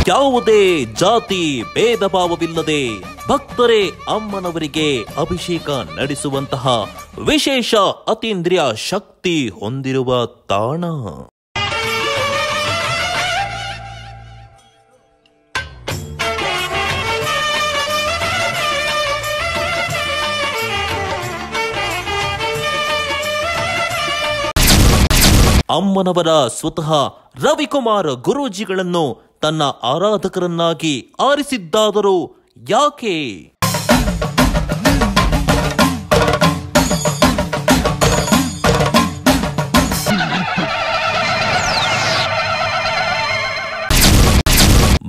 ಯಾವುದೇ ಜಾತಿ ಭೇದ ಭಾವವಿಲ್ಲದೆ ಭಕ್ತರೇ ಅಮ್ಮನವರಿಗೆ ಅಭಿಷೇಕ ನಡೆಸುವಂತಹ ವಿಶೇಷ ಅತೀಂದ್ರಿಯ ಶಕ್ತಿ ಹೊಂದಿರುವ ತಾಣ. ಅಮ್ಮನವರ ಸ್ವತಃ ರವಿಕುಮಾರ್ ಗುರೂಜಿಗಳನ್ನು ತನ್ನ ಆರಾಧಕರನ್ನಾಗಿ ಆರಿಸಿದ್ದಾದರೂ ಯಾಕೆ?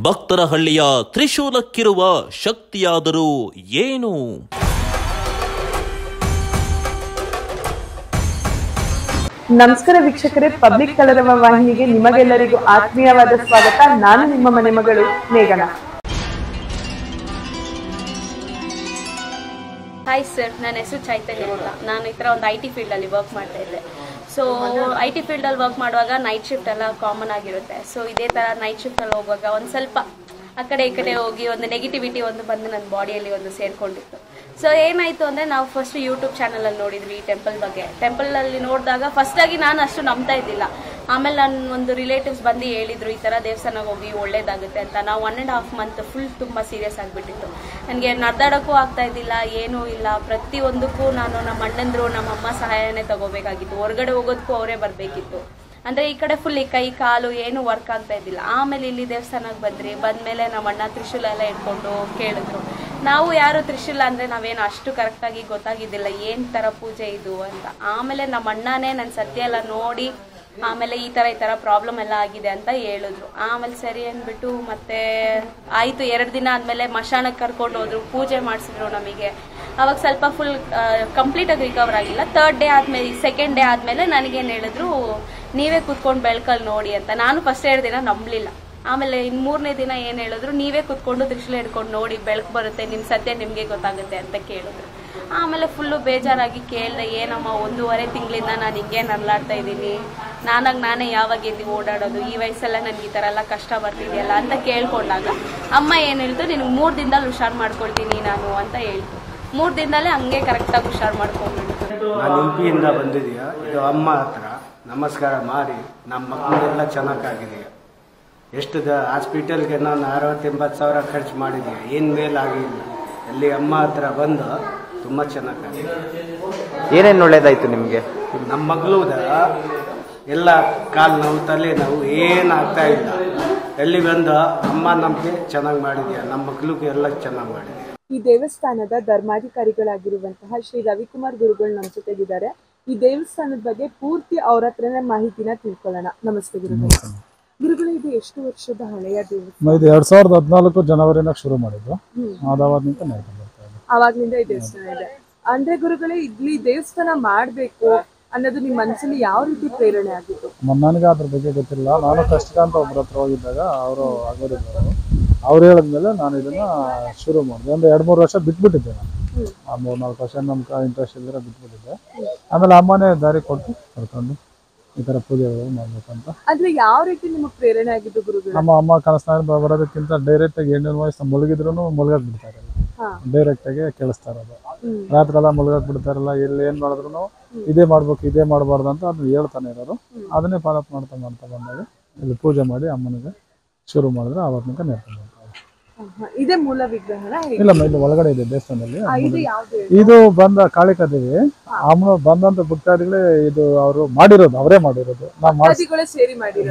ಭಕ್ತರ ಹಳ್ಳಿಯ ತ್ರಿಶೂಲಕ್ಕಿರುವ ಶಕ್ತಿಯಾದರೂ ಏನು? ನಮಸ್ಕಾರ ವೀಕ್ಷಕರೇ, ಪಬ್ಲಿಕ್ ಕಲರವ ವಾಹಿನಿಗೆ ನಿಮಗೆಲ್ಲರಿಗೂ ಆತ್ಮೀಯವಾದ ಸ್ವಾಗತ. ನಾನು ನಿಮ್ಮ ಮನೆ ಮಗಳು ಮೇಘನಾ. ಹಾಯ್ ಸರ್, ನನ್ನ ಹೆಸರು ಚೈತನ್ಯ ಅಂತ. ನಾನು ಈ ಥರ ಒಂದು IT ಫೀಲ್ಡಲ್ಲಿ ವರ್ಕ್ ಮಾಡ್ತಾ ಇದ್ದೆ. ಸೊ IT ಫೀಲ್ಡಲ್ಲಿ ವರ್ಕ್ ಮಾಡುವಾಗ ನೈಟ್ ಶಿಫ್ಟ್ ಎಲ್ಲ ಕಾಮನ್ ಆಗಿರುತ್ತೆ. ಸೊ ಇದೇ ಥರ ನೈಟ್ ಶಿಫ್ಟಲ್ಲಿ ಹೋಗುವಾಗ ಒಂದು ಸ್ವಲ್ಪ ಆ ಕಡೆ ಈ ಕಡೆ ಹೋಗಿ ಒಂದು ನೆಗೆಟಿವಿಟಿ ಒಂದು ಬಂದು ನನ್ನ ಬಾಡಿಯಲ್ಲಿ ಒಂದು ಸೇರಿಕೊಂಡಿತ್ತು. ಸೊ ಏನಾಯಿತು ಅಂದರೆ, ನಾವು ಫಸ್ಟ್ ಯೂಟ್ಯೂಬ್ ಚಾನಲಲ್ಲಿ ನೋಡಿದ್ವಿ ಈ ಟೆಂಪಲ್ ಬಗ್ಗೆ. ಟೆಂಪಲಲ್ಲಿ ನೋಡಿದಾಗ ಫಸ್ಟಾಗಿ ನಾನು ಅಷ್ಟು ನಂಬ್ತಾ ಇದ್ದಿಲ್ಲ. ಆಮೇಲೆ ನನ್ನ ಒಂದು ರಿಲೇಟಿವ್ಸ್ ಬಂದು ಹೇಳಿದರು, ಈ ಥರ ದೇವಸ್ಥಾನಕ್ಕೆ ಹೋಗಿ ಒಳ್ಳೇದಾಗುತ್ತೆ ಅಂತ. ನಾವು 1.5 ಮಂತ್ ಫುಲ್ ತುಂಬ ಸೀರಿಯಸ್ ಆಗಿಬಿಟ್ಟಿತ್ತು. ನನಗೆ ನಡ್ದಾಡೋಕ್ಕೂ ಆಗ್ತಾ ಇದ್ದಿಲ್ಲ, ಏನೂ ಇಲ್ಲ. ಪ್ರತಿಯೊಂದಕ್ಕೂ ನಾನು ನಮ್ಮ ಅಣ್ಣಂದರು ನಮ್ಮಮ್ಮ ಸಹಾಯನೇ ತಗೋಬೇಕಾಗಿತ್ತು. ಹೊರಗಡೆ ಹೋಗೋದಕ್ಕೂ ಅವರೇ ಬರಬೇಕಿತ್ತು. ಅಂದರೆ ಈ ಕಡೆ ಫುಲ್ ಈ ಕೈ ಕಾಲು ಏನು ವರ್ಕ್ ಆಗ್ತಾ ಇದ್ದಿಲ್ಲ. ಆಮೇಲೆ ಇಲ್ಲಿ ದೇವಸ್ಥಾನಕ್ಕೆ ಬಂದಮೇಲೆ ನಮ್ಮ ಅಣ್ಣ ತ್ರಿಶೂಲ ಎಲ್ಲ ಇಟ್ಕೊಂಡು ಕೇಳಿದ್ರು. ನಾವು ಯಾರು ತ್ರಿಶೂಲ ಅಂದರೆ ನಾವೇನು ಅಷ್ಟು ಕರೆಕ್ಟಾಗಿ ಗೊತ್ತಾಗಿದ್ದಿಲ್ಲ ಏನು ಥರ ಪೂಜೆ ಇದು ಅಂತ. ಆಮೇಲೆ ನಮ್ಮ ಅಣ್ಣನೇ ನನ್ನ ಸತ್ಯ ಎಲ್ಲ ನೋಡಿ ಆಮೇಲೆ ಈ ಥರ ಪ್ರಾಬ್ಲಮ್ ಎಲ್ಲ ಆಗಿದೆ ಅಂತ ಹೇಳಿದ್ರು. ಆಮೇಲೆ ಸರಿ ಅಂದ್ಬಿಟ್ಟು ಮತ್ತೆ ಆಯಿತು. 2 ದಿನ ಆದಮೇಲೆ ಮಶಾನಕ್ಕೆ ಕರ್ಕೊಂಡು ಹೋದ್ರು, ಪೂಜೆ ಮಾಡಿಸಿದ್ರು ನಮಗೆ. ಅವಾಗ ಸ್ವಲ್ಪ ಫುಲ್ ಕಂಪ್ಲೀಟಾಗಿ ರಿಕವರ್ ಆಗಿಲ್ಲ. 3rd ಡೇ ಆದಮೇಲೆ 2nd ಡೇ ಆದಮೇಲೆ ನನಗೇನು ಹೇಳಿದ್ರು, ನೀವೇ ಕೂತ್ಕೊಂಡು ಬೆಳಕಲ್ಲಿ ನೋಡಿ ಅಂತ. ನಾನು ಫಸ್ಟ್ 2 ದಿನ ನಂಬಲಿಲ್ಲ. ಆಮೇಲೆ ಇನ್ನು 3ನೇ ದಿನ ಏನು ಹೇಳಿದ್ರು, ನೀವೇ ಕೂತ್ಕೊಂಡು ತ್ರಿಶೂಲ ಹಿಡ್ಕೊಂಡು ನೋಡಿ, ಬೆಳಕು ಬರುತ್ತೆ, ನಿಮ್ಮ ಸತ್ಯ ನಿಮಗೆ ಗೊತ್ತಾಗುತ್ತೆ ಅಂತ ಕೇಳಿದ್ರು. ಆಮೇಲೆ ಫುಲ್ಲು ಬೇಜಾರಾಗಿ ಕೇಳಿದೆ, ಏನಮ್ಮ 1.5 ತಿಂಗಳಿಂದ ನಾನು ಹಿಂಗೆ ನರಳಾಡ್ತಾ ಇದ್ದೀನಿ, ನಾನೇ ಯಾವಾಗ ಎದ್ದು ಓಡಾಡೋದು, ಈ ವಯಸ್ಸೆಲ್ಲ ನನಗೆ ಈ ಥರ ಎಲ್ಲ ಕಷ್ಟ ಬರ್ತಿದೆಯಲ್ಲ ಅಂತ ಕೇಳ್ಕೊಂಡಾಗ ಅಮ್ಮ ಏನು ಹೇಳ್ತು, ನಿನಗೆ 3 ದಿನದಲ್ಲಿ ಹುಷಾರು ಮಾಡ್ಕೊಳ್ತೀನಿ ನಾನು ಅಂತ ಹೇಳ್ತು. 3 ದಿನದಲ್ಲೇ ಹಂಗೆ ಕರೆಕ್ಟಾಗಿ ಹುಷಾರು ಮಾಡ್ಕೊಂಡ್ಬಿಟ್ಟು. ನಾನು UPಯಿಂದ ಬಂದಿದೆಯಾ, ಇದು ಅಮ್ಮ ಹತ್ರ ನಮಸ್ಕಾರ ಮಾಡಿ ನಮ್ಮ ಮಕ್ಕಳೆಲ್ಲ ಚೆನ್ನಾಗಾಗಿದೆಯಾ. ಎಷ್ಟು ಹಾಸ್ಪಿಟಲ್ಗೆ ನಾನು 60-80 ಸಾವಿರ ಖರ್ಚು ಮಾಡಿದೆಯಾ, ಏನು ಮೇಲಾಗಿಲ್ಲ. ಅಲ್ಲಿ ಅಮ್ಮ ಹತ್ರ ಬಂದು ತುಂಬ ಚೆನ್ನಾಗಾಗಿದೆ. ಏನೇನು ಒಳ್ಳೇದಾಯ್ತು ನಿಮಗೆ? ನಮ್ಮ ಮಗಳದ ಎಲ್ಲ ಕಾಲು ನೋವು ತಲೆ ನೋವು ಏನಾಗ್ತಾ ಇಲ್ಲ. ಎಲ್ಲಿ ಬಂದು ಅಮ್ಮ ನಮಗೆ ಚೆನ್ನಾಗಿ ಮಾಡಿದೆಯಾ, ನಮ್ಮ ಮಗಳಿಗೂ ಎಲ್ಲ ಚೆನ್ನಾಗಿ ಮಾಡಿದೆಯಾ. ಈ ದೇವಸ್ಥಾನದ ಧರ್ಮಾಧಿಕಾರಿಗಳಾಗಿರುವಂತಹ ಶ್ರೀ ರವಿಕುಮಾರ್ ಗುರುಗಳು ನಮ್ಮ ಜೊತೆಗಿದ್ದಾರೆ. ಈ ದೇವಸ್ಥಾನದ ಬಗ್ಗೆ ಪೂರ್ತಿ ಅವ್ರ ಹತ್ರನೇ ಮಾಹಿತಿನ ತಿಳ್ಕೊಳ್ಳೋಣ. ನಮಸ್ತೆ ಗುರುಗಳು. ಗುರುಗಳು, ಇದು ಎಷ್ಟು ವರ್ಷದ ಹಳೆಯ ದೇವಸ್ಥಾನ? ಇದು 2014 ಜನವರಿನಾಗ ಶುರು ಮಾಡಿದ್ದು. ಅವಾಗ್ಲಿಂದ ಈ ದೇವಸ್ಥಾನ ಇದೆ ಅಂದ್ರೆ ಗುರುಗಳೇ, ಇಲ್ಲಿ ದೇವಸ್ಥಾನ ಮಾಡ್ಬೇಕು ಅನ್ನೋದು ನಿಮ್ಮ ಮನಸ್ಸಲ್ಲಿ ಯಾವ ರೀತಿ ಪ್ರೇರಣೆ ಆಗಿತ್ತು? ನನಗೆ ಅದ್ರ ಬಗ್ಗೆ ಗೊತ್ತಿಲ್ಲ. ನಾನು ಕಷ್ಟಕಾಂತ ಒಬ್ಬರ ಹತ್ರ ಹೋಗಿದ್ದಾಗ ಅವರು ಆಗೋರಿದ್ರು. ಅವ್ರು ಹೇಳಿದ್ಮೇಲೆ ನಾನು ಇದನ್ನ ಶುರು ಮಾಡಿದೆ. ಒಂದು 2-3 ವರ್ಷ ಬಿಟ್ಬಿಟ್ಟಿದ್ದೆ. ನಾನು 3-4 ವರ್ಷ ನಮ್ಗೆ ಇಂಟ್ರೆಸ್ಟ್ ಇಲ್ಲದ್ರೆ ಬಿಟ್ಬಿಟ್ಟಿದ್ದೆ. ಆಮೇಲೆ ಅಮ್ಮನೇ ದಾರಿ ಕೊಟ್ಟು ಕರ್ಕೊಂಡು ಈ ತರ ಪೂಜೆಗಳು ಮಾಡ್ಬೇಕಂತ. ಅಂದ್ರೆ ಯಾವ ರೀತಿ ನಿಮಗೆ ಪ್ರೇರಣೆ ಆಗಿದ್ದು ಗುರುಗಳು? ನಮ್ಮ ಅಮ್ಮ ಕನಸಿನಾಗ ಬರೋದಕ್ಕಿಂತ ಡೈರೆಕ್ಟ್ ಆಗಿ ಹೆಣ್ಣಿನ ವಯಸ್ಸು ಮುಳುಗಿದ್ರು ಮುಳುಗಕ್ ಬಿಡ್ತಾ ಇರಲ್ಲ. ಡೈರೆಕ್ಟ್ ಆಗಿ ಕೇಳಿಸ್ತಾ ಇರೋದು. ರಾತ್ರಿ ಎಲ್ಲ ಮುಳುಗಕ್ ಬಿಡ್ತಾ ಇರಲ್ಲ. ಎಲ್ಲಿ ಏನ್ ಮಾಡಿದ್ರು ಇದೇ ಮಾಡ್ಬೇಕು ಇದೇ ಮಾಡಬಾರ್ದು ಅಂತ ಅದನ್ನ ಹೇಳ್ತಾನೆ ಇರೋರು. ಅದನ್ನೇ ಫಾಲೋಅಪ್ ಮಾಡ್ತಾ ಬಂದಾಗ ಇಲ್ಲಿ ಪೂಜೆ ಮಾಡಿ ಅಮ್ಮನಿಗೆ ಶುರು ಮಾಡಿದ್ರೆ ಅವತ್ತಿನ ನೇರ್ಕೊಂಡು ಇದೇ ಮೂಲ ವಿಗ್ರಹನ? ಇಲ್ಲಮ್ಮ, ಇಲ್ಲಿ ಒಳಗಡೆ ಇದೆ ದೇವಸ್ಥಾನದಲ್ಲಿ. ಇದು ಬಂದ ಕಾಳಿಕಾ ದೇವಿ ಅಮ್ಮ ಬಂದಂತ ಭಕ್ತಾದಿಗಳೇ ಇದು ಅವರು ಮಾಡಿರೋದು, ಅವರೇ ಮಾಡಿರೋದು. ಭಕ್ತಾದಿಗಳೇ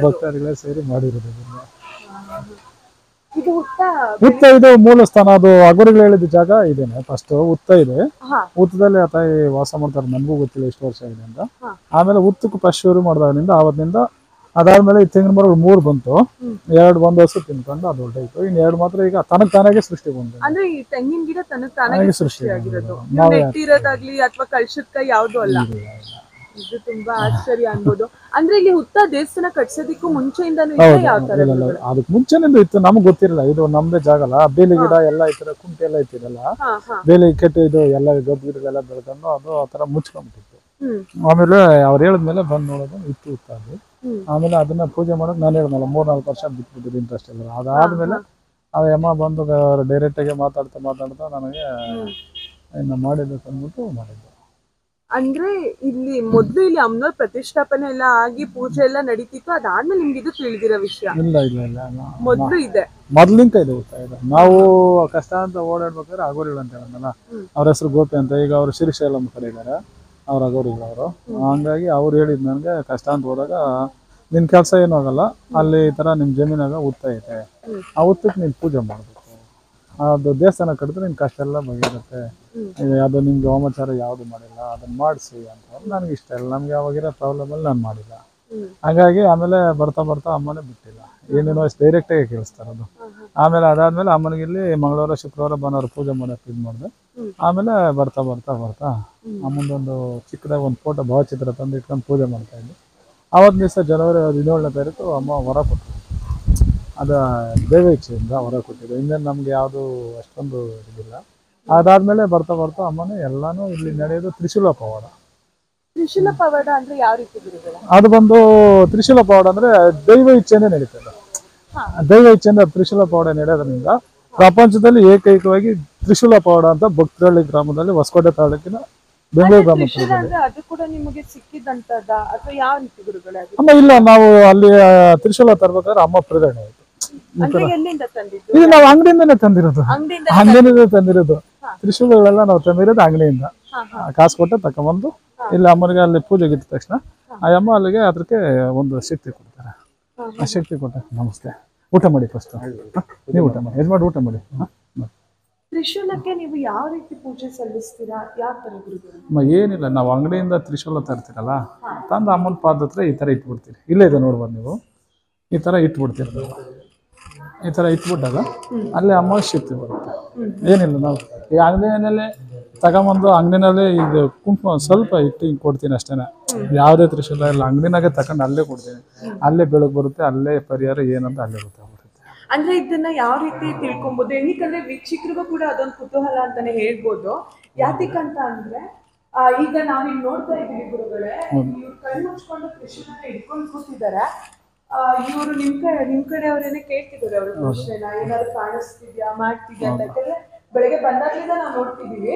ಸೇರಿ ಮಾಡಿರೋದು. ಉತ್ತ ಇದು ಮೂಲ ಸ್ಥಾನ. ಅದು ಅಗೋರಿಗಳು ಹೇಳಿದ ಜಾಗ ಇದೇನೆ. ಫಸ್ಟ್ ಉತ್ತ ಇದೆ. ಉತ್ತದಲ್ಲಿ ಆ ತಾಯಿ ವಾಸ ಮಾಡ್ತಾರೆ. ನಮಗೂ ಗೊತ್ತಿಲ್ಲ ಎಷ್ಟು ವರ್ಷ ಆಗಿದೆ ಅಂತ. ಆಮೇಲೆ ಉತ್ತಕ್ಕೆ ಫಸ್ಟ್ ಶುರು ಮಾಡಿದಾಗಿನಿಂದ ಅವತ್ತಿನಿಂದ ಅದಾದ್ಮೇಲೆ ಈ ತೆಂಗಿನ ಮರಗಳು 3 ಬಂತು. 2 ಒಂದು ವರ್ಷ ತಿನ್ಕೊಂಡು ಅದು ಹೊರಟಾಯ್ತು. ಇನ್ನು 2 ಮಾತ್ರ ಈಗ ತಾನಾಗೆ ಸೃಷ್ಟಿ ಬಂತು. ಅಂದ್ರೆ ಈ ತೆಂಗಿನ ಗಿಡ ತಾನಾಗೆ ಸೃಷ್ಟಿ ಆಗಿರೋದು, ನೆಟ್ಟಿರೋದಾಗ್ಲಿ ಅಥವಾ ಕಳ್ಸಕ್ಕ ಯಾವ್ದು ಅಲ್ಲ. ಇದು ತುಂಬಾ ಆಶ್ಚರ್ಯ ಅನ್ಬೋದು. ಅಂದ್ರೆ ಇಲ್ಲಿ ಹುತ್ತ ದೇವಸ್ಥಾನ ಕಟ್ಸೋದಕ್ಕೂ ಮುಂಚೆಯಿಂದಾನು ಯಾವ ತರ? ಅದಕ್ಕೆ ಮುಂಚೆನಿಂದ ಇತ್ತು, ನಮ್ಗೆ ಗೊತ್ತಿರಲ್ಲ. ಇದು ನಮ್ದೇ ಜಾಗ ಅಲ್ಲ. ಬೇಲಿ ಗಿಡ ಎಲ್ಲ ಇತ್ತು, ಕುಂಟೆ ಎಲ್ಲ ಇತ್ತಿರಲ್ಲ. ಬೇಲಿ ಕೆಟ್ಟು ಇದು ಎಲ್ಲ ಗಬ್ಬು ಗಿಡಗಳೆಲ್ಲ ಬೆಳ್ಕೊಂಡು ಅದು ಆ ತರ ಮುಚ್ಕೊಂಡ್ಬಿಟ್ಟಿತ್ತು. ಆಮೇಲೆ ಅವ್ರು ಹೇಳಿದ್ಮೇಲೆ ಬಂದು ನೋಡೋದು ಇತ್ತು ಹುತ್ತ. ಅದು ಆಮೇಲೆ ಅದನ್ನ ಪೂಜೆ ಮಾಡೋಕೆ ನಾನು ಹೇಳಿದ್ನಲ್ಲ 3-4 ವರ್ಷ ಬಿಟ್ಬಿಟ್ಟಿದ್ದು ಇಂಟ್ರೆಸ್ಟ್ ಇಲ್ಲ. ಅದಾದ್ಮೇಲೆ ಆ ಅಮ್ಮ ಬಂದು ಡೈರೆಕ್ಟಾಗಿ ಮಾತಾಡ್ತಾ ನನಗೆ ಇನ್ನು ಮಾಡಿದ್ದು ಅಂದ್ಬಿಟ್ಟು ಮಾಡಿದ್ದು. ಅಂದ್ರೆ ಇಲ್ಲಿ ಮೊದ್ಲು ಇಲ್ಲಿ ಅಮ್ಮನವ್ರ ಪ್ರತಿಷ್ಠಾಪನೆ ಎಲ್ಲ ಆಗಿ ಪೂಜೆ ಎಲ್ಲ ನಡೀತಿತ್ತು, ಅದಾದ್ಮೇಲೆ ನಿಮ್ಗೆ ಇದು ತಿಳಿದಿರೋ ವಿಷಯ? ಇಲ್ಲ ಮೊದ್ಲು ಇದೆ, ಮೊದ್ಲಿಂಕ ಇದೆ ಗೊತ್ತಾಗಿದೆ. ನಾವು ಕಷ್ಟ ಅಂತ ಓಡಾಡ್ಬೇಕಾದ್ರೆ ಅಗೋರಿಗಳು ಅಂತ ಹೇಳಿದ್ನಲ್ಲ, ಅವ್ರ ಹೆಸರು ಗೋಪಿ ಅಂತ. ಈಗ ಅವರು ಶ್ರೀಶೈಲಂ ಕಡೆ ಇದ್ದಾರೆ, ಅವ್ರ ಅಗೋರಿಗಳು ಅವರು. ಹಂಗಾಗಿ ಅವ್ರು ಹೇಳಿದ್ ನನಗೆ ಕಷ್ಟ ಅಂತ ಹೋದಾಗ ನಿನ್ ಕೆಲಸ ಏನೂ ಆಗಲ್ಲ, ಅಲ್ಲಿ ಈ ತರ ನಿಮ್ ಜಮೀನಾಗ ಉತ್ತ ಐತೆ, ಆ ಉತ್ತಕ್ಕೆ ನೀನ್ ಪೂಜೆ ಮಾಡ್ಬೇಕು, ಅದು ದೇವಸ್ಥಾನ ಕಟ್ಟಿದ್ರೆ ನಿನ್ ಕಷ್ಟ ಎಲ್ಲ ಬಗೆಯಿರುತ್ತೆ, ಅದು ನಿಮ್ಗೆ ಹೋಮಾಚಾರ ಯಾವ್ದು ಮಾಡಿಲ್ಲ ಅದನ್ನ ಮಾಡಿಸಿ ಅಂತ. ನನಗೆ ಇಷ್ಟ ಇಲ್ಲ, ನಮ್ಗೆ ಅವಾಗಿರೋ ಪ್ರಾಬ್ಲಮ್ ಅಲ್ಲಿ ನಾನು ಮಾಡಿಲ್ಲ. ಹಾಗಾಗಿ ಆಮೇಲೆ ಬರ್ತಾ ಅಮ್ಮನೇ ಬಿಟ್ಟಿಲ್ಲ, ಏನೇನೋ ಡೈರೆಕ್ಟಾಗಿ ಕೇಳಿಸ್ತಾರೆ ಅದು. ಆಮೇಲೆ ಅದಾದ್ಮೇಲೆ ಅಮ್ಮನಿಗೆ ಇಲ್ಲಿ ಮಂಗಳವಾರ ಶುಕ್ರವಾರ ಭಾನುವಾರ ಪೂಜೆ ಮಾಡಕ್ಕೆ ಇದು ಮಾಡಿದೆ. ಆಮೇಲೆ ಬರ್ತಾ ಅಮ್ಮಂದೊಂದು ಚಿಕ್ಕದಾಗಿ ಒಂದು ಫೋಟೋ ಭಾವಚಿತ್ರ ತಂದು ಇಟ್ಕೊಂಡು ಪೂಜೆ ಮಾಡ್ತಾ ಇದ್ದೆ. ಆವತ್ತು ದಿವಸ ಜನವರಿ 17ನೇ ತಾರೀಕು ಅಮ್ಮ ಹೊರ ಕೊಟ್ಟರು. ಅದು ದೈವ ಇಚ್ಛೆಯಿಂದ ಹೊರ ಕೊಟ್ಟಿದ್ದು, ಇನ್ನೇನು ನಮ್ಗೆ ಯಾವುದು ಅಷ್ಟೊಂದು ಇದಿಲ್ಲ. ಅದಾದ್ಮೇಲೆ ಬರ್ತಾ ಅಮ್ಮನೇ ಎಲ್ಲಾನು ಇಲ್ಲಿ ನಡೆಯೋದು ತ್ರಿಶೂಲ ಪವಾಡ. ತ್ರಿಶೂಲ ಪವಾಡ ಅಂದ್ರೆ ಯಾವ ರೀತಿ ಗುರುಗಳೇ? ಅದು ಬಂದು ತ್ರಿಶೂಲ ಪವಾಡ ಅಂದ್ರೆ ದೈವ ಇಚ್ಛೆಯಿಂದ ನಡೀತದೆ. ದೈವ ಇಚ್ಛೆಯಿಂದ ತ್ರಿಶೂಲ ಪವಾಡ ನಡೆಯೋದ್ರಿಂದ ಪ್ರಪಂಚದಲ್ಲಿ ಏಕೈಕವಾಗಿ ತ್ರಿಶೂಲ ಪವಾಡ ಅಂತ ಭಕ್ತರಳ್ಳಿ ಗ್ರಾಮದಲ್ಲಿ, ಹೊಸಕೋಟೆ ತಾಲೂಕಿನ ಬೆಂಗಳೂರು ಗ್ರಾಮ. ಅದು ಕೂಡ ನಿಮಗೆ ಸಿಕ್ಕಿದಂತದ ಅಥವಾ ಯಾವ ರೀತಿ ಗುರುಗಳೇ? ಅಮ್ಮ ಇಲ್ಲ, ನಾವು ಅಲ್ಲಿ ತ್ರಿಶೂಲ ತರ್ಬೇಕಾದ್ರೆ ಅಮ್ಮ ಪ್ರೇರಣೆ ಆಯ್ತು. ಇದು ನಾವು ಅಂಗಡಿಯಿಂದನೇ ತಂದಿರೋದು ತ್ರಿಶೂಲಗಳೆಲ್ಲ ನಾವು ತಂದಿರೋದು ಅಂಗಡಿಯಿಂದ. ಕಾಸು ಕೊಟ್ಟೆ ತಕೊಂಡ್ಬಂದು ಇಲ್ಲಿ ಅಮ್ಮನಿಗೆ ಅಲ್ಲಿ ಪೂಜೆಗೆ ಇದ್ದ ತಕ್ಷಣ ಆ ಅಮ್ಮ ಅಲ್ಲಿಗೆ ಅದಕ್ಕೆ ಒಂದು ಶಕ್ತಿ ಕೊಡ್ತಾರೆ. ಆ ಶಕ್ತಿ ಕೊಟ್ಟ ನಮಸ್ತೆ, ಊಟ ಮಾಡಿ ಫಸ್ಟ್, ನೀವು ಊಟ ಮಾಡಿ, ಯಜಮಾನ್ ಊಟ ಮಾಡಿ. ತ್ರಿಶೂಲಕ್ಕೆ ನೀವು ಯಾವ ರೀತಿ ಪೂಜೆ ಸಲ್ಲಿಸ್ತೀರಾ? ಯಾವ ತರ ಗುರುಗಳು? ಏನಿಲ್ಲ, ನಾವು ಅಂಗಡಿಯಿಂದ ತ್ರಿಶೂಲ ತರ್ತೀರಲ್ಲ, ತಂದು ಅಮ್ಮನ ಪಾದ ಹತ್ರ ಈ ತರ ಇಟ್ಬಿಡ್ತೀರಿ. ಇಲ್ಲೇ ಇದೆ ನೋಡ್ಬೋದು ನೀವು, ಈ ತರ ಇಟ್ಬಿಡ್ತೀರಿ. ಈ ತರ ಇಟ್ಬಿಟ್ಟಾಗ ಅಲ್ಲೇ ಅಮ್ಮ ಶಕ್ತಿ ಬರುತ್ತೆ. ಏನಿಲ್ಲ, ನಾವು ಈ ಅಂಗಡಿನಲ್ಲೇ ತಗೊಂಬಂದು ಅಂಗಡಿನಲ್ಲೇ ಇದು ಕುಂಕುಮ ಸ್ವಲ್ಪ ಇಟ್ಟು ಹಿಂಗೆ ಕೊಡ್ತೀನಿ ಅಷ್ಟೇನೆ. ಯಾವುದೇ ತ್ರಿಶೂಲ ಇಲ್ಲ, ಅಂಗಡಿನಾಗೆ ತಗೊಂಡು ಅಲ್ಲೇ ಕೊಡ್ತೀನಿ. ಅಲ್ಲೇ ಬೆಳಕು ಬರುತ್ತೆ, ಅಲ್ಲೇ ಪರಿಹಾರ ಏನಂತ ಅಲ್ಲೇ ಗೊತ್ತಾಗ್ಬಿಡುತ್ತೆ. ಅಂದ್ರೆ ಇದನ್ನ ಯಾವ ರೀತಿ ತಿಳ್ಕೊಬಹುದು? ಏನಕ್ಕಂದ್ರೆ ವೀಕ್ಷಕರಿಗೂ ಕೂಡ ಅದೊಂದು ಕುತೂಹಲ ಅಂತಾನೆ ಹೇಳ್ಬೋದು. ಯಾತಿಕಂತ ಅಂದ್ರೆ ಈಗ ನಾವೀಗ ನೋಡ್ತಾ ಇದೀವಿ ಗುರುಗಳೇ, ಇವ್ರು ಕೈ ಮುಚ್ಕೊಂಡು ತ್ರಿಶೂಲನ ಹಿಡ್ಕೊಂಡು ಕೂತಿದ್ದಾರೆ. ಇವರು ನಿಮ್ ಕಡೆ ಅವರೇನೆ ಕೇಳ್ತಿದ್ದಾರೆ ಅವ್ರ ಪ್ರಶ್ನೆನ, ಏನಾದ್ರು ಕಾಣಿಸ್ತಿದ್ಯಾ ಮಾಡ್ತಿದ್ಯಾ ಅಂತ. ಯಾಕಂದ್ರೆ ಬೆಳಗ್ಗೆ ಬಂದಾಗ್ಲಿಂದ ನಾವು ನೋಡ್ತಿದೀವಿ,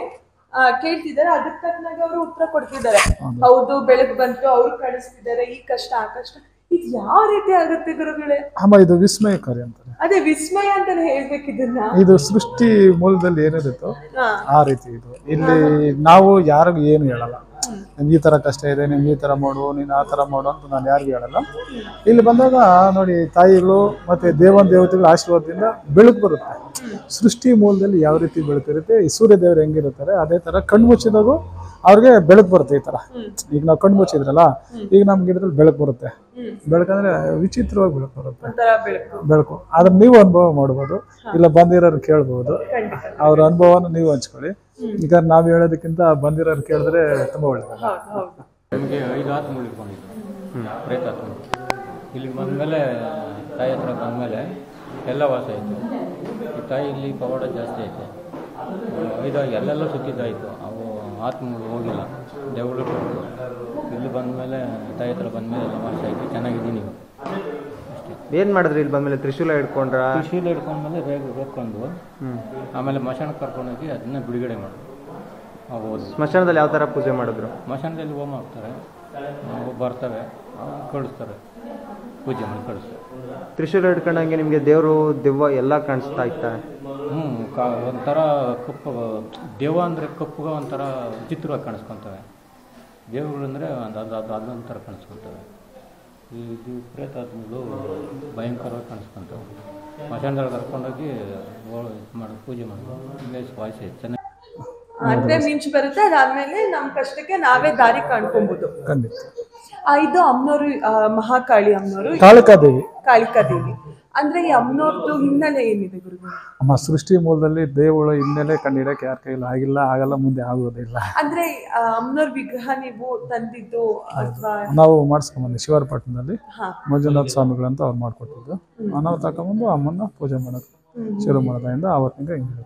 ಕೇಳ್ತಿದ್ದಾರೆ. ಅದಕ್ಕೆ ತಕ್ಕನಾಗ ಅವರು ಉತ್ತರ ಕೊಡ್ತಿದ್ದಾರೆ. ಹೌದು, ಬೆಳಗ್ಗೆ ಬಂತು, ಅವ್ರು ಕಾಣಿಸ್ತಿದ್ದಾರೆ, ಈ ಕಷ್ಟ ಆ ಕಷ್ಟ. ಇದು ಯಾವ ರೀತಿ ಆಗುತ್ತೆ ಗುರುಗಳೇ? ಅಮ್ಮ ಇದು ವಿಸ್ಮಯಕಾರಿ ಅಂತಾರೆ. ಅದೇ ವಿಸ್ಮಯ ಅಂತಾನೆ ಹೇಳ್ಬೇಕು ಇದನ್ನ. ಇದು ಸೃಷ್ಟಿ ಮೂಲದಲ್ಲಿ ಏನಿರುತ್ತೋ ಆ ರೀತಿ ಇದು. ಇಲ್ಲಿ ನಾವು ಯಾರಿಗೂ ಏನು ಹೇಳಲ್ಲ, ನಿಮ್ಗೆ ಈ ತರ ಕಷ್ಟ ಇದೆ, ನಿಮ್ಗೆ ಈ ತರ ಮಾಡು, ನೀನು ಆ ತರ ಮಾಡು ಅಂತ ನಾನು ಯಾರಿಗೂ ಹೇಳಲ್ಲ. ಇಲ್ಲಿ ಬಂದಾಗ ನೋಡಿ, ತಾಯಿಗಳು ಮತ್ತೆ ದೇವತೆಗಳ ಆಶೀರ್ವಾದದಿಂದ ಬೆಳಕು ಬರುತ್ತೆ. ಸೃಷ್ಟಿ ಮೂಲದಲ್ಲಿ ಯಾವ ರೀತಿ ಬೆಳಕಿರುತ್ತೆ, ಈ ಸೂರ್ಯ ದೇವರು ಹೆಂಗಿರ್ತಾರೆ ಅದೇ ತರ ಕಣ್ಣು ಮುಚ್ಚಿದಾಗೂ ಅವ್ರಿಗೆ ಬೆಳಕು ಬರುತ್ತೆ. ಈ ತರ ಈಗ ನಾವು ಕಣ್ಣು ಮುಚ್ಚಿದ್ರಲ್ಲ, ಈಗ ನಮ್ಗೆ ಇದ್ರಲ್ಲಿ ಬೆಳಕು ಬರುತ್ತೆ. ಬೆಳಕಂದ್ರೆ ವಿಚಿತ್ರವಾಗಿ ಬೆಳಕು ಬರುತ್ತೆ, ಬೆಳಕು. ಅದನ್ನ ನೀವು ಅನುಭವ ಮಾಡ್ಬೋದು, ಇಲ್ಲ ಬಂದಿರೋರು ಕೇಳ್ಬೋದು. ಅವ್ರ ಅನುಭವನ ನೀವು ಹಂಚ್ಕೊಳ್ಳಿ. ಈಗ ನಾವ್ ಹೇಳೋದಕ್ಕಿಂತ ಬಂದಿರೋರು ಕೇಳಿದ್ರೆ ತುಂಬಾ ಒಳ್ಳೇದಲ್ಲ. ನಮಗೆ 5 ಆತ್ಮಗಳು ಇಟ್ಕೊಂಡಿದ್ದು, ಪ್ರೇತಾತ್ಮ. ಇಲ್ಲಿ ಬಂದಮೇಲೆ ತಾಯಿ ಹತ್ರ ಬಂದಮೇಲೆ ಎಲ್ಲ ವಾಸ ಆಯಿತು. ಈ ತಾಯಿ ಇಲ್ಲಿ ಪವಾಡ ಜಾಸ್ತಿ ಐತೆ. 5 ಎಲ್ಲೆಲ್ಲ ಸುತ್ತಿದ್ದಾಯಿತು, ಅವು ಆತ್ಮಗಳು ಹೋಗಿಲ್ಲ, ದೇವಗಳು ಕೊಟ್ಟು. ಇಲ್ಲಿ ಬಂದಮೇಲೆ ತಾಯಿ ಹತ್ರ ಬಂದಮೇಲೆ ಎಲ್ಲ ವಾಸ ಆಯಿತು, ಚೆನ್ನಾಗಿದ್ದೀನಿ ಈಗ. ಏನ್ ಮಾಡಿದ್ರಿ ಇಲ್ಲಿ ಬಂದ್ಮೇಲೆ? ತ್ರಿಶೂಲ ಹಿಡ್ಕೊಂಡ್ರ? ತ್ರಿಶೂಲ ಹಿಡ್ಕೊಂಡ್ಮೇಲೆ ರೇಗ್ಕೊಂಡು ಆಮೇಲೆ ಮಶಾಣಕ್ಕೆ ಕರ್ಕೊಂಡೋಗಿ ಅದನ್ನ ಬಿಡುಗಡೆ ಮಾಡೋದು. ಹೌದು. ಸ್ಮಶಾನದಲ್ಲಿ ಯಾವ ತರ ಪೂಜೆ ಮಾಡಿದ್ರು? ಸ್ಮಶಾನದಲ್ಲಿ ಹೋಮ ಹಾಕ್ತಾರೆ, ಬರ್ತವೆ, ಕಳಿಸ್ತಾರೆ, ಪೂಜೆ ಮಾಡಿ ಕಳಿಸ್ತಾರೆ. ತ್ರಿಶೂಲ ಹಿಡ್ಕೊಂಡಂಗೆ ನಿಮ್ಗೆ ದೇವರು ದೆವ್ವ ಎಲ್ಲ ಕಾಣಿಸ್ತಾ ಇತ್ತ? ಒಂಥರ ಕಪ್ಪು ದೆವ್ವ ಅಂದರೆ ಕಪ್ಪುಗ ಒಂಥರ ವಿಚಿತ್ರವಾಗಿ ಕಾಣಿಸ್ಕೊತವೆ. ದೇವರುಗಳು ಅಂದರೆ ಅದೊಂಥರ ಕಾಣಿಸ್ಕೊತವೆ. ಇದು ಪ್ರೇತಾತ್ಮಗಳು ಭಯಂಕರವಾಗಿ ಕಾಣಿಸ್ಕೊತವೆ. ಸ್ಮಶಾನದಲ್ಲಿ ಕರ್ಕೊಂಡೋಗಿ ಮಾಡಿ ಪೂಜೆ ಮಾಡೋದು ವಾಯ್ಸ್ ಚೆನ್ನಾಗಿ ಅಂದ್ರೆ ಮಿಂಚು ಬರುತ್ತೆ. ಅದಾದ್ಮೇಲೆ ನಮ್ ಕಷ್ಟಕ್ಕೆ ನಾವೇ ದಾರಿ ಕಾಣ್ಕೊಬಹುದು. ಇದು ಅಮ್ಮನವರು, ಮಹಾಕಾಳಿ ಅಮ್ಮನವರು, ಕಾಳಿಕಾದೇವಿ. ಅಂದ್ರೆ ಈ ಅಮ್ಮನವ್ರದ್ದು ಹಿನ್ನೆಲೆ ಏನಿದೆ ಗುರುಗಳು? ಅಮ್ಮ ಸೃಷ್ಟಿ ಮೂಲದಲ್ಲಿ ದೇವಳ ಹಿನ್ನೆಲೆ ಕಂಡಿಡಕ್ಕೆ ಯಾರ ಕೈಲಿ ಆಗಿಲ್ಲ, ಆಗಲ್ಲ, ಮುಂದೆ ಆಗೋದಿಲ್ಲ. ಅಂದ್ರೆ ಅಮ್ಮನವ್ರ ವಿಗ್ರಹ ನೀವು ತಂದಿದ್ದು ಅಥವಾ ನಾವು ಮಾಡಿಸ್ಕೊಂಬಂದು ಶಿವರಪಟ್ಟಣದಲ್ಲಿ ಮಂಜುನಾಥ ಸ್ವಾಮಿಗಳಂತ ಅವ್ರು ಮಾಡ್ಕೊಟ್ಟಿದ್ದು. ನಾವು ತಕೊಂಬಂದು ಅಮ್ಮನ್ನ ಪೂಜೆ ಮಾಡೋದು ಶುರು ಮಾಡೋದ್ರಿಂದ ಆವತ್ತಿಂದ ಹಿಂಗೆ.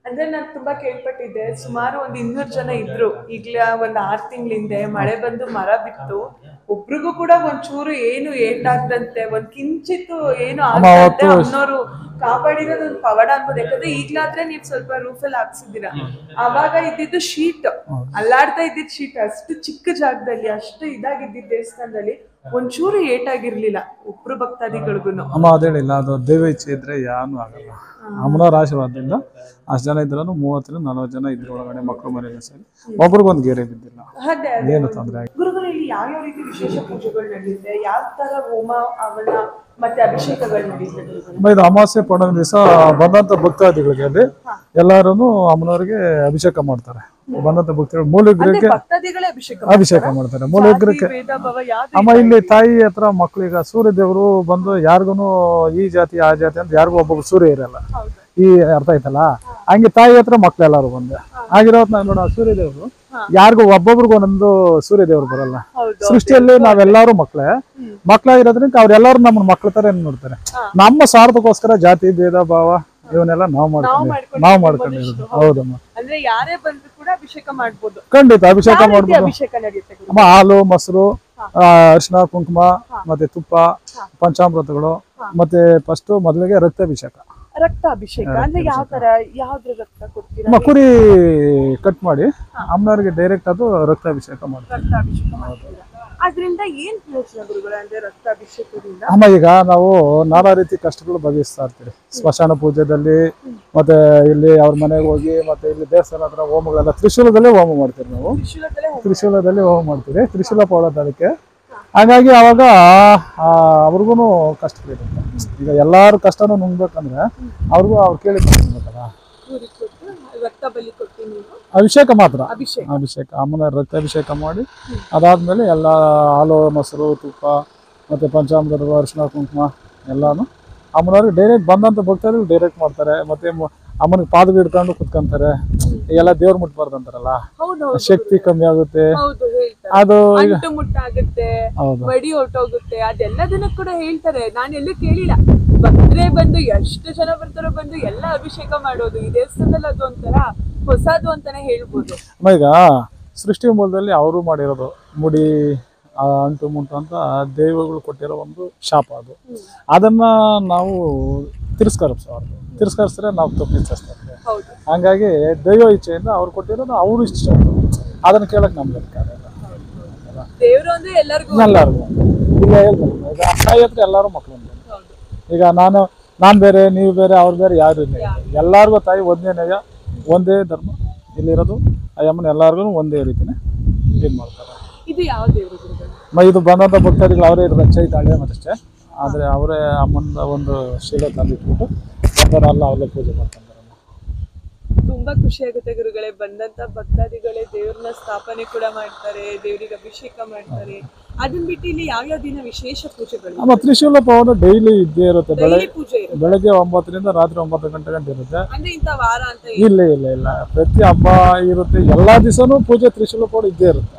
ಅಂದ್ರೆ ನಾನು ತುಂಬಾ ಕೇಳ್ಪಟ್ಟಿದ್ದೆ, ಸುಮಾರು 200 ಜನ ಇದ್ರು. ಈಗ್ಲೇ 6 ತಿಂಗಳ ಹಿಂದೆ ಮಳೆ ಬಂದು ಮರ ಬಿತ್ತು, ಒಬ್ರಿಗೂ ಕೂಡ ಒಂಚೂರು ಏನು ಏಟಾಗ್ದಂತೆ ಒಂದ್ ಕಿಂಚಿತ್ತು ಏನು ಆಗದಂತೆ ಅಮ್ಮನವರು ಕಾಪಾಡಿರೋದು ಒಂದು ಪವಾಡ ಅನ್ಬೋದು. ಯಾಕಂದ್ರೆ ಈಗ್ಲಾದ್ರೆ ನೀವ್ ಸ್ವಲ್ಪ ರೂಫಲ್ಲಿ ಹಾಕ್ಸಿದ್ದೀರಾ, ಅವಾಗ ಇದ್ದಿದ್ದು ಶೀಟ್, ಅಲ್ಲಾಡ್ತಾ ಇದ್ದಿದ್ ಶೀಟ್, ಅಷ್ಟು ಚಿಕ್ಕ ಜಾಗದಲ್ಲಿ ಅಷ್ಟು ಇದಾಗಿದ್ದಿದ್ದ ದೇವಸ್ಥಾನದಲ್ಲಿ ಒಂಚೂರು ಏಟಾಗಿರ್ಲಿಲ್ಲ ಒಬ್ರು ಭಕ್ತಾದಿಗಳಿಗೂ. ಅಮ್ಮ ಅದೇಳಿಲ್ಲ, ಅದು ದೈವ ಇಚ್ಛೆ ಇದ್ರೆ ಯಾನು ಆಗಲ್ಲ. ಅಮ್ಮನವ್ರ ಆಶೀರ್ವಾದದಿಂದ ಅಷ್ಟು ಜನ ಇದ್ರೂ 30-40 ಜನ ಇದ್ರ ಒಳಗಡೆ ಮಕ್ಕಳು ಮನೆಯಲ್ಲ ಸೇರಿ ಒಬ್ರಿಗೊಂದು ಗೆರೆ ಬಿದ್ದಿಲ್ಲ, ಏನು ತೊಂದರೆ ಆಗಿ. ಗುರುಗಳಲ್ಲಿ ಯಾವ್ಯಾವ ರೀತಿ ವಿಶೇಷ ಪೂಜೆಗಳು ನಡೆಯುತ್ತೆ, ಯಾವ ತರ ಹೋಮ ಅವನ ಮತ್ತೆ ಅಭಿಷೇಕಗಳು ನಡೆಯುತ್ತೆ? ಇದು ಅಮಾವಾಸ್ಯೆ ಪೌರ್ಣಮಿ ದಿವಸ ಬಂದಂತ ಭಕ್ತಾದಿಗಳಿಗೆ ಅಲ್ಲಿ ಎಲ್ಲಾರು ಅಮ್ಮನವರಿಗೆ ಅಭಿಷೇಕ ಮಾಡ್ತಾರೆ. ಬಂದಂತ ಭಕ್ತರು ಮೂಲ ವಿಗ್ರಹಕ್ಕೆ ಅಭಿಷೇಕ ಮಾಡ್ತಾರೆ. ಮೂಲ ವಿಗ್ರಹಕ್ಕೆ ಅಮ್ಮ ಇಲ್ಲಿ ತಾಯಿ ಹತ್ರ ಮಕ್ಳು, ಈಗ ಸೂರ್ಯ ದೇವರು ಬಂದು ಯಾರಿಗೂ ಈ ಜಾತಿ ಆ ಜಾತಿ ಅಂತ ಯಾರಿಗೂ ಒಬ್ಬೊಬ್ರು ಸೂರ್ಯ ಇರಲ್ಲ, ಈ ಅರ್ಥ ಆಯ್ತಲ್ಲ. ಹಂಗೆ ತಾಯಿ ಹತ್ರ ಮಕ್ಳು ಎಲ್ಲಾರು ಬಂದೆ ಆಗಿರೋದ್ ನೋಡ, ಸೂರ್ಯ ದೇವರು ಯಾರಿಗೂ ಒಬ್ಬೊಬ್ರಿಗೂ ಒಂದೊಂದು ಸೂರ್ಯ ದೇವ್ರು ಬರಲ್ಲ. ಸೃಷ್ಟಿಯಲ್ಲಿ ನಾವೆಲ್ಲರೂ ಮಕ್ಳಾಗಿರೋದ್ರಿಂದ ಅವ್ರೆಲ್ಲಾರು ನಮ್ಮ ಮಕ್ಳ ತರ ನೋಡ್ತಾರೆ. ನಮ್ಮ ಸ್ವಾರ್ಥಕ್ಕೋಸ್ಕರ ಜಾತಿ ಭೇದ ಭಾವ ಇವನ್ನೆಲ್ಲ ನಾವು ಮಾಡ್ಕೊಂಡಿರೋದು. ಹೌದಮ್ಮ, ಅಂದ್ರೆ ಯಾರೇ ಬಂದ್ರು ಕೂಡ ಅಭಿಷೇಕ ಮಾಡ್ಬೋದು. ಖಂಡಿತ ಅಭಿಷೇಕ ಮಾಡ್ಬೋದು. ಅಭಿಷೇಕ ನಡೆಯುತ್ತೆ ಅಮ್ಮ ಹಾಲು ಮೊಸರು ಅರಿಶಿನ ಕುಂಕುಮ ಮತ್ತೆ ತುಪ್ಪ ಪಂಚಾಮೃತಗಳು ಮತ್ತೆ ಫಸ್ಟ್ ಮೊದಲಿಗೆ ರಕ್ತಾಭಿಷೇಕ. ರಕ್ತಾಭಿಷೇಕ ಅಂದ್ರೆ ಯಾವ ತರ, ಯಾವ್ದ್ರ ರಕ್ತ ಕೊಡ್ತೀರಾ? ಕುರಿ ಕಟ್ ಮಾಡಿ ಅಮ್ಮನವ್ರಿಗೆ ಡೈರೆಕ್ಟ್ ಅದು ರಕ್ತಾಭಿಷೇಕ ಮಾಡ್ತಾರೆ. ರಕ್ತಾಭಿಷೇಕ ಮಾಡ್ತೀರಾ? ಅದರಿಂದ ಏನ್ ಪ್ರಯೋಜನ ಗುರುಗಳು, ಅಂದ್ರೆ ರಕ್ತಾಭಿಷೇಕದಿಂದ? ಅಮ್ಮ ಈಗ ನಾವು ನಾನಾ ರೀತಿ ಕಷ್ಟಗಳು ಬಗೆಹರಿಸ್ತಾ ಇರ್ತೀವಿ. ಸ್ಮಶಾನ ಪೂಜೆದಲ್ಲಿ ಮತ್ತೆ ಇಲ್ಲಿ ಅವ್ರ ಮನೆಗೆ ಹೋಗಿ ಮತ್ತೆ ಇಲ್ಲಿ ದೇವಸ್ಥಾನ ಹತ್ರ ಹೋಮಗಳೆಲ್ಲ ತ್ರಿಶೂಲದಲ್ಲೇ ಹೋಮ ಮಾಡ್ತೀವಿ ನಾವು. ತ್ರಿಶೂಲದಲ್ಲಿ ಹೋಮ ಮಾಡ್ತೀವಿ, ತ್ರಿಶೂಲ ಪೌಡೋದಕ್ಕೆ. ಹಾಗಾಗಿ ಅವಾಗ ಅವ್ರಿಗೂ ಕಷ್ಟಗಳಿರುತ್ತೆ. ಈಗ ಎಲ್ಲಾರು ಕಷ್ಟನೂ ನುಂಗ್ಬೇಕಂದ್ರೆ ಅವ್ರಿಗೂ ಅವ್ರು ಕೇಳಿ ಬೇಕಲ್ಲ. ಅಭಿಷೇಕ ಮಾತ್ರ, ಅಭಿಷೇಕ ಅಮ್ಮನ ರಕ್ತಾಭಿಷೇಕ ಮಾಡಿ ಅದಾದ್ಮೇಲೆ ಎಲ್ಲ ಹಾಲು ಮೊಸರು ತುಪ್ಪ ಮತ್ತೆ ಪಂಚಾಮೃತ ಅರಿಶಿನ ಕುಂಕುಮ ಎಲ್ಲಾನು ಅಮ್ಮನವ್ರಿಗೆ ಡೈರೆಕ್ಟ್ ಬಂದಂತ ಭಕ್ತರಿಗೆ ಡೈರೆಕ್ಟ್ ಮಾಡ್ತಾರೆ. ಮತ್ತೆ ಅಮ್ಮನಿಗೆ ಪಾದಗಳು ಹಿಡ್ಕೊಂಡು ಕುತ್ಕೊಂತಾರೆ. ಎಲ್ಲ ದೇವ್ರು ಮುಟ್ಬಾರ್ದು ಅಂತಾರಲ್ಲ, ಶಕ್ತಿ ಕಮ್ಮಿ ಆಗುತ್ತೆ, ಅದು ಮಡಿ ಹೊಟ್ಟೋಗುತ್ತೆ, ಅದೆಲ್ಲದನ್ನ ಕೂಡ ಹೇಳ್ತಾರೆ. ನಾನು ಎಲ್ಲೂ ಕೇಳಿಲ್ಲ, ಭಕ್ತರೇ ಬಂದು ಎಷ್ಟು ಜನ ಬರ್ತಾರೋ ಬಂದು ಎಲ್ಲ ಅಭಿಷೇಕ ಮಾಡೋದು ಈ ದೇವಸ್ಥಾನದಲ್ಲಿ ಅದು ಒಂಥರ ಹೊಸದು ಅಂತಾನೆ ಹೇಳ್ಬೋದು. ಈಗ ಸೃಷ್ಟಿ ಮೂಲದಲ್ಲಿ ಅವರು ಮಾಡಿರೋದು ಮುಡಿ ಅಂಟು ಮುಂಟು ಅಂತ ದೈವಗಳು ಕೊಟ್ಟಿರೋ ಒಂದು ಶಾಪ ಅದು. ಅದನ್ನ ನಾವು ತಿರಸ್ಕರಿಸಿದ್ರೆ ನಾವು ತಪ್ಪಿಸ್ತಾರೆ. ಹಂಗಾಗಿ ದೈವ ಇಚ್ಛೆಯಿಂದ ಅವ್ರು ಕೊಟ್ಟಿರೋದು ಅವ್ರು ಇಷ್ಟ, ಅದನ್ನ ಕೇಳಕ್ ನಮ್ಗೆ ಎಲ್ಲರಿಗೂ ಈಗ ಹೇಳ್ಬೋದು. ಈಗ ತಾಯಿ ಹತ್ರ ಎಲ್ಲರೂ ಮಕ್ಳು, ಈಗ ನಾನ್ ಬೇರೆ ನೀವು ಬೇರೆ ಅವ್ರು ಬೇರೆ ಯಾರು ಇಲ್ಲ, ಎಲ್ಲಾರ್ಗು ತಾಯಿ ಒಂದೇ ನಯ ಒಂದೇ ಧರ್ಮ ಇಲ್ಲಿರೋದು. ಆ ಅಮ್ಮನ ಎಲ್ಲಾರ್ಗು ಒಂದೇ ರೀತಿನೇ ಇದು ಮಾಡ್ತಾರೆ. ಇದು ಯಾವ ದೇವರು? ಇದು ಬಂದಂತ ಭಕ್ತರಿಗೆ ಅವರೇ ರಚಯಿತಾಳೆ ಮತ್ತಷ್ಟೇ, ಆದ್ರೆ ಅವರೇ ಅಮ್ಮನ ಒಂದು ಶೀಲ ತಂದಿಟ್ಬಿಟ್ಟು ಬಂದವರೆಲ್ಲ ಅವರೇ ಪೂಜೆ ಮಾಡ್ತಾರೆ. ತುಂಬಾ ಖುಷಿ ಆಗುತ್ತೆ ಗುರುಗಳೇ, ಬಂದಂತ ಭಕ್ತಾದಿಗಳೇ ದೇವ್ರನ್ನ ಸ್ಥಾಪನೆ ಕೂಡ ಮಾಡ್ತಾರೆ, ದೇವರಿಗೆ ಅಭಿಷೇಕ ಮಾಡ್ತಾರೆ. ಅದನ್ನ ಬಿಟ್ಟು ಇಲ್ಲಿ ಯಾವ್ಯಾವ ದಿನ ವಿಶೇಷ ಪೂಜೆಗಳು? ನಮ್ಮ ತ್ರಿಶೂಲ ಪೌರ್ಣಮಿ ಡೈಲಿ ಇದ್ದೇ ಇರುತ್ತೆ. ಬೆಳಗ್ಗೆ 9ರಿಂದ ರಾತ್ರಿ 9 ಗಂಟೆ ಇರುತ್ತೆ. ಅಂದ್ರೆ ಇಂತ ವಾರ ಅಂತ ಇಲ್ಲ, ಪ್ರತಿ ಹಬ್ಬ ಇರುತ್ತೆ, ಎಲ್ಲಾ ದಿವಸನೂ ಪೂಜೆ ತ್ರಿಶೂಲ ಪೌರ್ಣಮಿ ಇದ್ದೇ ಇರುತ್ತೆ.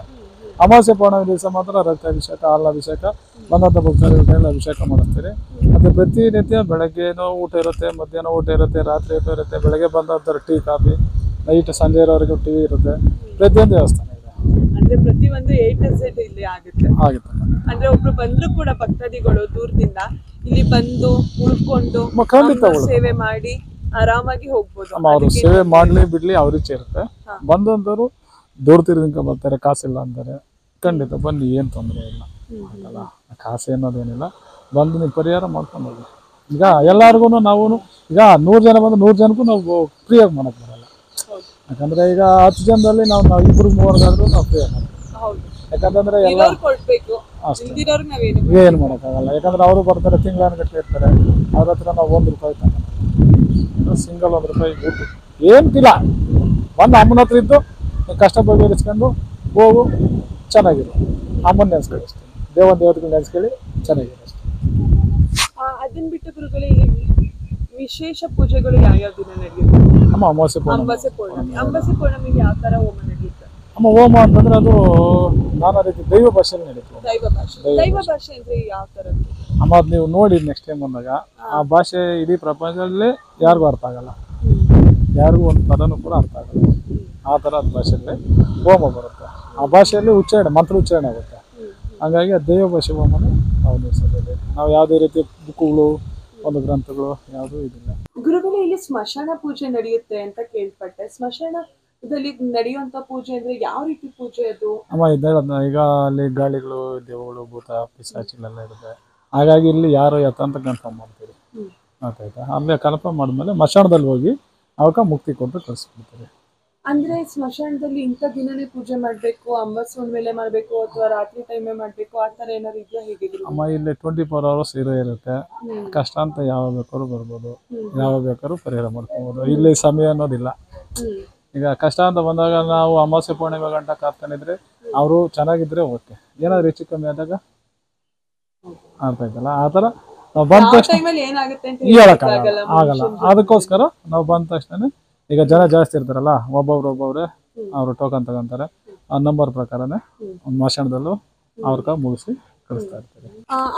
ಅಮಾವಾಸ್ಯೆ ಪೌರ್ಣಮಿ ದಿವಸ ಮಾತ್ರ ರಕ್ತಾಭಿಷೇಕ ಹಾಲಾಭಿಷೇಕ ಬಂದಂತ ಭಕ್ತರಿಗೆ ಅಭಿಷೇಕ ಮಾಡಿಸ್ತೀರಿ. ಮತ್ತೆ ಪ್ರತಿನಿತ್ಯ ಬೆಳಗ್ಗೆನೂ ಊಟ ಇರುತ್ತೆ, ಮಧ್ಯಾಹ್ನ ಊಟ ಇರುತ್ತೆ, ರಾತ್ರಿ ಊಟ ಇರುತ್ತೆ, ಬೆಳಗ್ಗೆ ಬಂದಂತ ಟೀ ಕಾಫಿ, ನೈಟ್ ಸಂಜೆ ಇರೋವರೆಗೂ ಟೀ ಇರುತ್ತೆ. ಪ್ರತಿಯೊಂದು ದೇವಸ್ಥಾನ ಇದೆ, ಅಂದ್ರೆ ಪ್ರತಿಯೊಂದು A to Z ಇಲ್ಲಿ ಆಗುತ್ತೆ. ಅಂದ್ರೆ ಒಬ್ರು ಬಂದ್ರು ಕೂಡ ಭಕ್ತಾದಿಗಳು ದೂರದಿಂದ ಇಲ್ಲಿ ಬಂದು ಉಳ್ಕೊಂಡು ಸೇವೆ ಮಾಡಿ ಆರಾಮಾಗಿ ಹೋಗ್ಬೋದು. ಅವರು ಸೇವೆ ಮಾಡ್ಲಿ ಬಿಡ್ಲಿ ಅವ್ರ ಇಚ್ಛೆ ಇರುತ್ತೆ. ಬಂದಂತವ್ರು ದೂಡ್ತಿರೋದಕ್ಕೆ ಬರ್ತಾರೆ, ಕಾಸಿಲ್ಲ ಅಂತಾರೆ, ಖಂಡಿತ ಬನ್ನಿ, ಏನು ತೊಂದರೆ ಇಲ್ಲ ಅಲ್ಲ. ಕಾಸು ಅನ್ನೋದೇನಿಲ್ಲ, ಬಂದು ನೀವು ಪರಿಹಾರ ಮಾಡ್ಕೊಂಡು ಹೋಗಿ. ಈಗ ಎಲ್ಲಾರ್ಗು ನಾವು ಈಗ 100 ಜನ ಬಂದು 100 ಜನಕ್ಕೂ ನಾವು ಫ್ರೀಯಾಗಿ ಮಾಡಕ್ ಬರಲ್ಲ. ಯಾಕಂದ್ರೆ ಈಗ 10 ಜನದಲ್ಲಿ ನಾವು 2-3 ನಾವು ಫ್ರೀಯಾಗಿ ಮಾಡ್ತೀವಿ. ಯಾಕಂತಂದ್ರೆ ಎಲ್ಲ ಅಷ್ಟೇ, ಏನು ಮಾಡೋಕ್ಕಾಗಲ್ಲ. ಯಾಕಂದ್ರೆ ಅವರು ಬರ್ತಾರೆ, ತಿಂಗಳಾನುಗಟ್ಟಲೆ ಇರ್ತಾರೆ, ಅವ್ರ ಹತ್ರ ನಾವು 1 ರೂಪಾಯಿ ತಗೊಂಡು ಸಿಂಗಲ್ 1 ರೂಪಾಯಿ ಊಟ ಏನ್ಕಿಲ್ಲ. ಬಂದು ಅಮ್ಮನ ಹತ್ರ ಇದ್ದು ಕಷ್ಟ ಬಗೆಹರಿಸ್ಕೊಂಡು ಹೋಗು, ಚೆನ್ನಾಗಿರು. ಅಮ್ಮನ ನೆನೆಸ್ಕೊಳ್ಳಿ ಅಷ್ಟೇ, ದೇವತೆಗಳು ನೆನೆಸ್ಕೊಳ್ಳಿ, ಚೆನ್ನಾಗಿರೋ ಅಷ್ಟೇ. ಅದನ್ನ ಬಿಟ್ಟು ಗುರುಗಳೇ ವಿಶೇಷ ಪೂಜೆಗಳು ಯಾವ್ಯಾವ ದಿನ ನಡೆಯುತ್ತೆ? ಅಮ್ಮ ಅಮಾವಾಸ್ಯೆ ಪೌರ್ಣಮಿಗೆ ಯಾವ ತರ ಹೋಮ ನಡೆಯುತ್ತೆ? ಅಮ್ಮ ಹೋಮ ಅಂತಂದ್ರೆ ಅದು ನಾನಾ ರೀತಿ ದೈವ ಭಾಷೆಯಲ್ಲಿ ನಡೀತದೆ. ದೈವ ಭಾಷೆ ಅಂದ್ರೆ ಯಾವ ತರ? ಅಮ್ಮ ಅದು ನೀವು ನೋಡಿ ನೆಕ್ಸ್ಟ್ ಟೈಮ್ ಬಂದಾಗ ಆ ಭಾಷೆ ಇಡೀ ಪ್ರಪಂಚದಲ್ಲಿ ಯಾರಿಗೂ ಅರ್ಥ ಆಗಲ್ಲ, ಯಾರಿಗೂ ಒಂದು ಪದನೂ ಕೂಡ ಅರ್ಥ ಆಗಲ್ಲ. ಆ ಥರದ ಭಾಷೆಯಲ್ಲಿ ಹೋಮ ಬರುತ್ತೆ. ಆ ಭಾಷೆಯಲ್ಲಿ ಉಚ್ಚಾರಣೆ, ಮಂತ್ರ ಉಚ್ಚಾರಣೆ ಆಗುತ್ತೆ. ಹಾಗಾಗಿ ದೇವ ಶಿವಮ್ಮನ ನಾವು ನಿಲ್ಲಿಸೋದಿದೆ. ನಾವು ಯಾವುದೇ ರೀತಿಯ ಬುಕ್ಗಳು ಒಂದು ಗ್ರಂಥಗಳು ಯಾವುದೂ ಇದಿಲ್ಲ. ಗುರುಗಳೇ, ಇಲ್ಲಿ ಸ್ಮಶಾನ ಪೂಜೆ ನಡೆಯುತ್ತೆ ಅಂತ ಕೇಳ್ಪಟ್ಟೆ. ಸ್ಮಶಾನದಲ್ಲಿ ನಡೆಯುವಂತ ಪೂಜೆ ಅಂದ್ರೆ ಯಾವ ರೀತಿ ಪೂಜೆ ಅದು? ಅಮ್ಮ ಇದ್ದ ಈಗ ಅಲ್ಲಿ ಗಾಳಿಗಳು, ದೇವಗಳು, ಭೂತ ಪಿಶಾಚಿಗಳೆಲ್ಲ ಇರುತ್ತೆ. ಹಾಗಾಗಿ ಇಲ್ಲಿ ಯಾರು ಅಂತ ಕನ್ಫರ್ಮ್ ಮಾಡ್ತೀರಿ, ಗೊತ್ತಾಯ್ತಾ? ಅಲ್ಲೇ ಕನ್ಫರ್ಮ್ ಮಾಡಿದ್ಮೇಲೆ ಮಶಾಣದಲ್ಲಿ ಹೋಗಿ ಅವಕ್ಕೆ ಮುಕ್ತಿ ಕೊಟ್ಟು ಕಳಿಸ್ಬಿಡ್ತೀರಿ. ಅಂದ್ರೆ ಸ್ಮಶಾನದಲ್ಲಿ ಇಂಥ ದಿನನೇ ಪೂಜೆ ಮಾಡ್ಬೇಕು, ಅಮಾವಾಸ್ಯೆ ಮೇಲೆ ಮಾಡ್ಬೇಕು ಅಥವಾ ರಾತ್ರಿ ಟೈಮೇ ಮಾಡ್ಬೇಕು, ಆ ತರ ಏನಾದ್ರು ಇದೆಯಾ ಹೇಗೆ? ಅಮ್ಮ ಇಲ್ಲಿ 24 hours ಇರುತ್ತೆ. ಕಷ್ಟ ಅಂತ ಯಾವಾಗ ಬೇಕಾದ್ರೂ ಬರ್ಬೋದು, ಯಾವಾಗ ಬೇಕಾದ್ರೂ ಪರಿಹಾರ ಮಾಡ್ಕೋಬೋದು. ಇಲ್ಲಿ ಸಮಯ ಅನ್ನೋದಿಲ್ಲ. ಈಗ ಕಷ್ಟ ಅಂತ ಬಂದಾಗ ನಾವು ಅಮಾವಾಸ್ಯೆ ಪೂರ್ಣಿಮೆ ಗಂಟ ಕಾತ್ಕೊಂಡಿದ್ರೆ ಅವರು ಚೆನ್ನಾಗಿದ್ರೆ ಓಕೆ, ಏನಾದ್ರು ಹೆಚ್ಚು ಕಮ್ಮಿ ಆದಾಗ ಅರ್ಥ ಆಯ್ತಲ್ಲ, ಆ ಥರ ನಾವು ಬಂದ ತಕ್ಷಣ ಹೇಳಕ್ಕಾಗಲ್ಲ, ಆಗಲ್ಲ. ಅದಕ್ಕೋಸ್ಕರ ನಾವು ಬಂದ ತಕ್ಷಣ ಈಗ ಜನ ಜಾಸ್ತಿ ಇರ್ತಾರಲ್ಲ, ಒಬ್ಬೊಬ್ರೆ ಅವರು ಟೋಕನ್ ತಗೊಂತಾರೆ. ಆ ನಂಬರ್ ಪ್ರಕಾರನೇ ಒಂದು ಮಶಾಣದಲ್ಲೂ ಅವ್ರ ಮುಗಿಸಿ ಕಳಿಸ್ತಾ ಇರ್ತಾರೆ.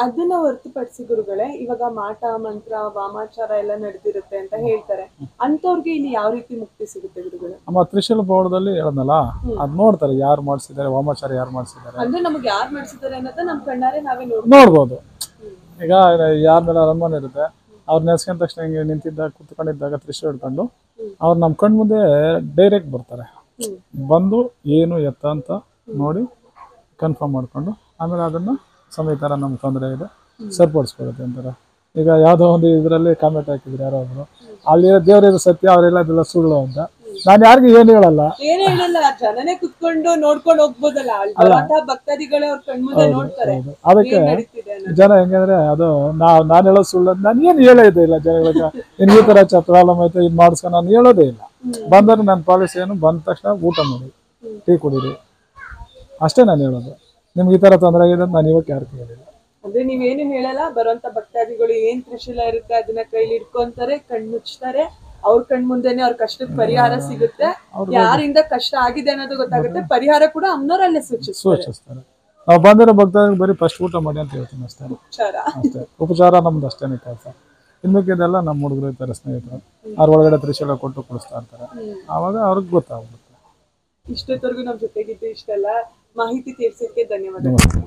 ಅದನ್ನ ಹೊರತುಪಡಿಸಿ ಗುರುಗಳೇ, ಇವಾಗ ಮಾಟ ಮಂತ್ರ ವಾಮಾಚಾರ ಎಲ್ಲ ನಡೆದಿರುತ್ತೆ ಅಂತ ಹೇಳ್ತಾರೆ, ಅಂತವ್ರಿಗೆ ಇಲ್ಲಿ ಯಾವ ರೀತಿ ಮುಕ್ತಿ ಸಿಗುತ್ತೆ ಗುರುಗಳೇ? ಅಮ್ಮ ತ್ರಿಶೂಲ ಪೌಡದಲ್ಲಿ ಹೇಳದ್ನಲ್ಲ, ಅದ್ ನೋಡ್ತಾರೆ ಯಾರು ಮಾಡಿಸಿದ್ದಾರೆ, ವಾಮಾಚಾರ ಯಾರು ಮಾಡಿಸಿದ್ದಾರೆ ಅಂದ್ರೆ ನಮ್ಗೆ ಯಾರು ಮಾಡಿಸಿದ್ದಾರೆ ಅನ್ನೋದ ನಮ್ ಕಣ್ಣಾರೆ ನಾವೇ ನೋಡ್ಬೋದು. ಈಗ ಯಾರ ಮೇಲೆ ಅನುಮಾನ ಇರುತ್ತೆ, ಅವ್ರು ನೆನೆಸ್ಕೊಂಡ ತಕ್ಷಣ ಹಿಂಗೆ ನಿಂತಿದ್ದಾಗ ಕುತ್ಕೊಂಡಿದ್ದಾಗ ತ್ರಿಶೂಲ ಹಿಡ್ಕೊಂಡು ಅವ್ರು ನಮ್ಮ ಕಣ್ಣು ಮುಂದೆ ಡೈರೆಕ್ಟ್ ಬರ್ತಾರೆ. ಬಂದು ಏನು ಎತ್ತ ಅಂತ ನೋಡಿ ಕನ್ಫರ್ಮ್ ಮಾಡ್ಕೊಂಡು ಆಮೇಲೆ ಅದನ್ನ ಸಮೇತ ನಮ್ಗೆ ತೊಂದರೆ ಇದೆ ಸರಿಪಡಿಸ್ಕೊಳುತ್ತೆ ಅಂತಾರೆ. ಈಗ ಯಾವುದೋ ಒಂದು ಇದರಲ್ಲಿ ಕಾಮೆಂಟ್ ಹಾಕಿದ್ರು ಯಾರೋ ಒಬ್ರು, ಅಲ್ಲಿರೋ ದೇವರಿರೋ ಸತ್ಯ, ಅವರೆಲ್ಲ ಇದೆಲ್ಲ ಸುಳ್ಳು ಅಂತ. ನಾನು ಯಾರಿಗೂ ಏನು ಹೇಳಲ್ಲ, ಜನನೇ ಕುತ್ಕೊಂಡು ನೋಡ್ಕೊಂಡು ಹೋಗ್ಬೋದಲ್ಲ, ಭಕ್ತಾದಿಗಳೇ ಅವ್ರ ಕಣ್ಮುಂದೆ ನೋಡ್ತಾರೆ. ಅದಕ್ಕೆ ಜನ ಹೆಂಗಂದ್ರೆ ಅದು ನಾನು ಹೇಳೋದು ಸುಳ್ಳು, ನಾನು ಏನು ಹೇಳೋದೇ ಇಲ್ಲ ಜನಗಳಿಗೆ. ಇನ್ ಈ ತರ ಪ್ರಾಬ್ಲಮ್ ಆಯ್ತು ಇದು ಮಾಡಿಸ್ಕೊಂಡು ನಾನು ಹೇಳೋದೇ ಇಲ್ಲ. ಬಂದ್ರೆ ನನ್ನ ಪಾಲಿಸಿ ಏನು, ಬಂದ ತಕ್ಷಣ ಊಟ ಮಾಡಿ ಟೀ ಕುಡೀರಿ ಅಷ್ಟೇ ನಾನು ಹೇಳೋದು. ನಿಮ್ಗೆ ಈ ತರ ತೊಂದರೆ ಆಗಿದೆ ನಾನು ಇವಾಗ ಯಾರು ಹೇಳಿಲ್ಲ. ಅಂದ್ರೆ ನೀವೇನು ಹೇಳಲ್ಲ, ಬರುವಂತ ಭಕ್ತಾದಿಗಳು ಏನ್ ತ್ರಿಶೂಲ ಇರುತ್ತೆ ಅದನ್ನ ಕೈಲಿ ಇಟ್ಕೊಂತಾರೆ, ಕಣ್ಮುಚ್ತಾರೆ, ಅವ್ರ ಕಣ್ ಮುಂದೆನೆ ಅವ್ರ ಕಷ್ಟಕ್ಕೆ ಪರಿಹಾರ ಸಿಗುತ್ತೆ. ಯಾರಿಂದ ಕಷ್ಟ ಆಗಿದೆ ಅನ್ನೋದು ಗೊತ್ತಾಗುತ್ತೆ, ಪರಿಹಾರ ಕೂಡ ಅಮ್ಮನವರಲ್ಲೇ ಸೂಚಿಸ್ತಾರೆ. ನಾವು ಬಂದಿರೋ ಭಕ್ತಾದಿಗಳು ಬರೀ ಫಸ್ಟ್ ಊಟ ಮಾಡಿ ಅಂತ ಹೇಳ್ತೀನಿ ಅಷ್ಟೇ. ಉಪಚಾರ ನಮ್ದು ಅಷ್ಟೇನೆ ಕೆಲಸ. ಇನ್ಮಿಕ್ಕಿದೆಲ್ಲ ನಮ್ಮ ಹುಡುಗರು ಇರ್ತಾರೆ, ಸ್ನೇಹಿತರು, ಅವ್ರ ಒಳಗಡೆ ತ್ರಿಶೂಲ ಕೊಟ್ಟು ಕುಡಿಸ್ತಾ ಇರ್ತಾರೆ. ಆವಾಗ ಅವ್ರಿಗೆ ಗೊತ್ತಾಗುತ್ತೆ. ಇಷ್ಟೊತ್ತವರೆಗೂ ನಮ್ಮ ಜೊತೆಗಿದ್ದು ಇಷ್ಟೆಲ್ಲ ಮಾಹಿತಿ ತಿಳಿಸಿದ್ದಕ್ಕೆ ಧನ್ಯವಾದಗಳು.